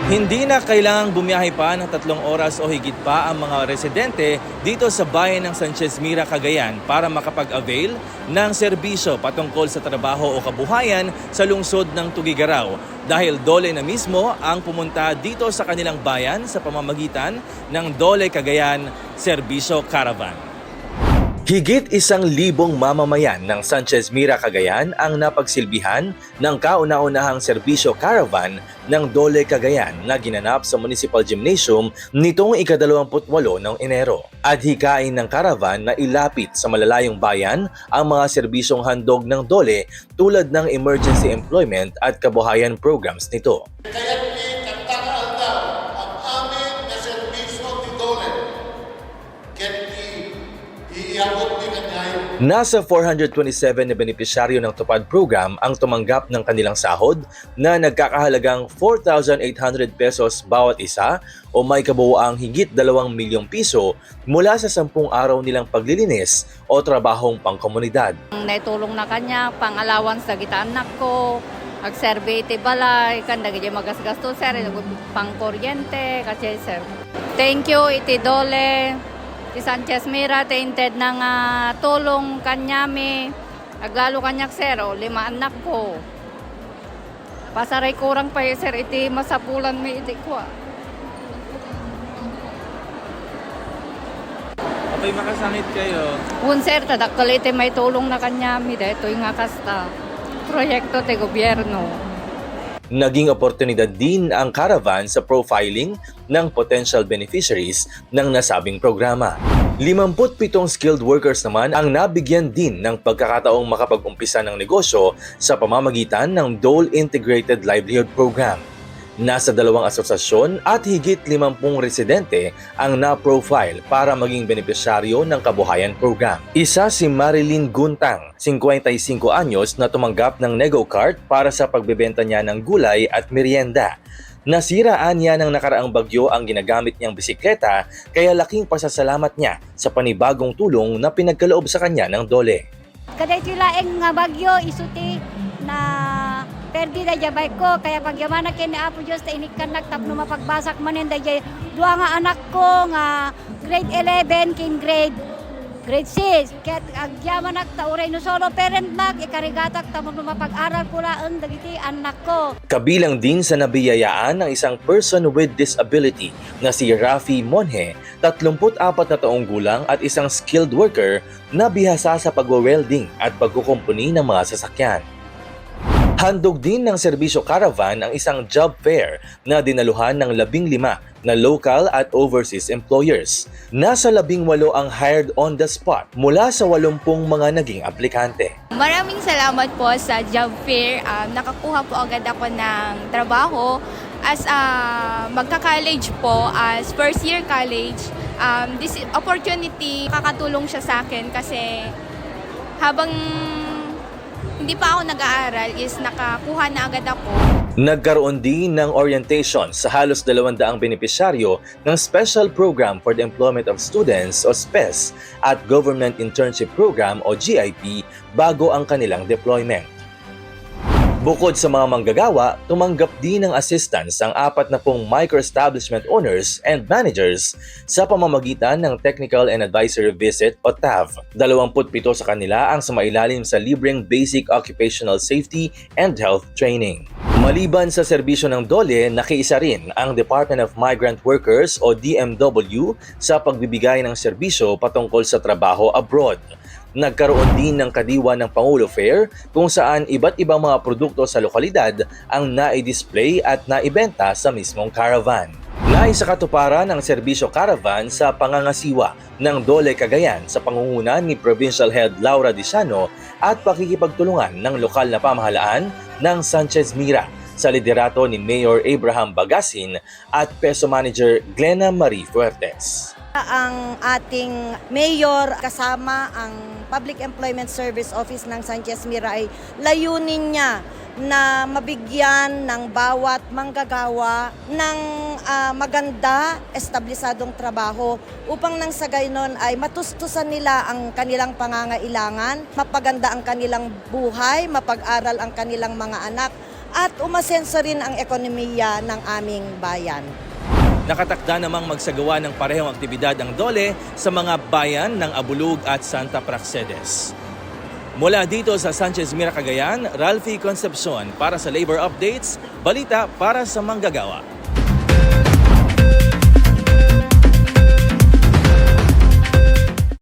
Hindi na kailangang bumiyahe pa ng 3 oras o higit pa ang mga residente dito sa bayan ng Sanchez Mira, Cagayan para makapag-avail ng serbisyo patungkol sa trabaho o kabuhayan sa lungsod ng Tugigaraw dahil dole na mismo ang pumunta dito sa kanilang bayan sa pamamagitan ng Dole Cagayan Serbisyo Caravan. Higit 1,000 mamamayan ng Sanchez Mira, Cagayan ang napagsilbihan ng kauna-unahang serbisyo caravan ng Dole Cagayan na ginanap sa Municipal Gymnasium nitong ika-28 ng Enero. Adhikain ng caravan na ilapit sa malalayong bayan ang mga serbisyong handog ng Dole tulad ng emergency employment at kabuhayan programs nito. Nasa 427 na benepisyaryo ng Tupad Program ang tumanggap ng kanilang sahod na nagkakahalagang 4,800 pesos bawat isa o may kabuuang higit 2 milyong piso mula sa 10 araw nilang paglilinis o trabahong pangkomunidad. Naitulong na kanya, pang-allowance na kita anak ko, ag-survey iti balay, kanda gaya magasgasto sir, pang-kuryente, kasi sir. Thank you iti Dole. Si Sanchez Mira, tainted ng tulong kanyami. Aglalo kanyak sir, 5 anak ko. Pasaray kurang pa sir, iti masapulan mi iti ko. Apay makasangit kayo. Un sir, tadakal iti may tulong na kanyami. Dito yung kasta. Proyekto te gobyerno. Naging oportunidad din ang caravan sa profiling ng potential beneficiaries ng nasabing programa. 57 skilled workers naman ang nabigyan din ng pagkakataong makapag-umpisa ng negosyo sa pamamagitan ng Dole Integrated Livelihood Program. Nasa 2 asosasyon at higit 50 residente ang na-profile para maging benepisyaryo ng Kabuhayan Program. Isa si Marilyn Guntang, 55 anyos na tumanggap ng Nego Cart para sa pagbebenta niya ng gulay at merienda. Nasiraan niya ng nakaraang bagyo ang ginagamit niyang bisikleta kaya laking pasasalamat niya sa panibagong tulong na pinagkaloob sa kanya ng Dole. Kaday silaeng nga bagyo isuti na perdi da jabay ko kaya pagyamana kay ni Apo Dios ta inikan nagtapno mapagbasak manen da jay duha nga anak ko nga grade 11 king grade 6 kaya agyaman nagta uray no solo parent mag ikarigatak ta mapag-aral ko laeng dagiti anak ko. Kabilang din sa nabiyayaan ng isang person with disability na si Rafi Monhe, 34 na taong gulang at isang skilled worker na bihasa sa pagwe-welding at pagkukumpuni ng mga sasakyan. Handog din ng serbisyo caravan ang isang job fair na dinaluhan ng 15 na local at overseas employers. Nasa 18 ang hired on the spot mula sa 80 mga naging aplikante. Maraming salamat po sa job fair. Nakakuha po agad ako ng trabaho as magka-college po, as first year college. This opportunity kakatulong siya sa akin kasi habang hindi pa ako nag-aaral is nakakuha na agad ako. Nagkaroon din ng orientation sa halos 200 benepisyaryo ng Special Program for the Employment of Students o SPES at Government Internship Program o GIP bago ang kanilang deployment. Bukod sa mga manggagawa, tumanggap din ng assistance ang 40 micro-establishment owners and managers sa pamamagitan ng Technical and Advisory Visit o TAV. 27 sa kanila ang sumailalim sa libreng Basic Occupational Safety and Health Training. Maliban sa serbisyo ng Dole, nakiisa rin ang Department of Migrant Workers o DMW sa pagbibigay ng serbisyo patungkol sa trabaho abroad. Nagkaroon din ng kadiwa ng Pangulo Fair kung saan iba't ibang mga produkto sa lokalidad ang nai-display at naibenta sa mismong caravan. Naisakatuparan ang serbisyo caravan sa pangangasiwa ng Dole Cagayan sa pangunguna ni Provincial Head Laura Diciano at pakikipagtulungan ng lokal na pamahalaan ng Sanchez Mira sa liderato ni Mayor Abraham Bagasin at Peso Manager Glenna Marie Fuertes. Ang ating mayor kasama ang Public Employment Service Office ng Sanchez Mira ay layunin niya na mabigyan ng bawat manggagawa ng maganda, establisadong trabaho upang nang sa gaynon ay matustusan nila ang kanilang pangangailangan, mapaganda ang kanilang buhay, mapag-aral ang kanilang mga anak at umasenso rin ang ekonomiya ng aming bayan. Nakatakda namang magsagawa ng parehong aktibidad ang DOLE sa mga bayan ng Abulug at Santa Praxedes. Mula dito sa Sanchez Mira, Cagayan, Ralphie Concepcion para sa Labor Updates, balita para sa manggagawa.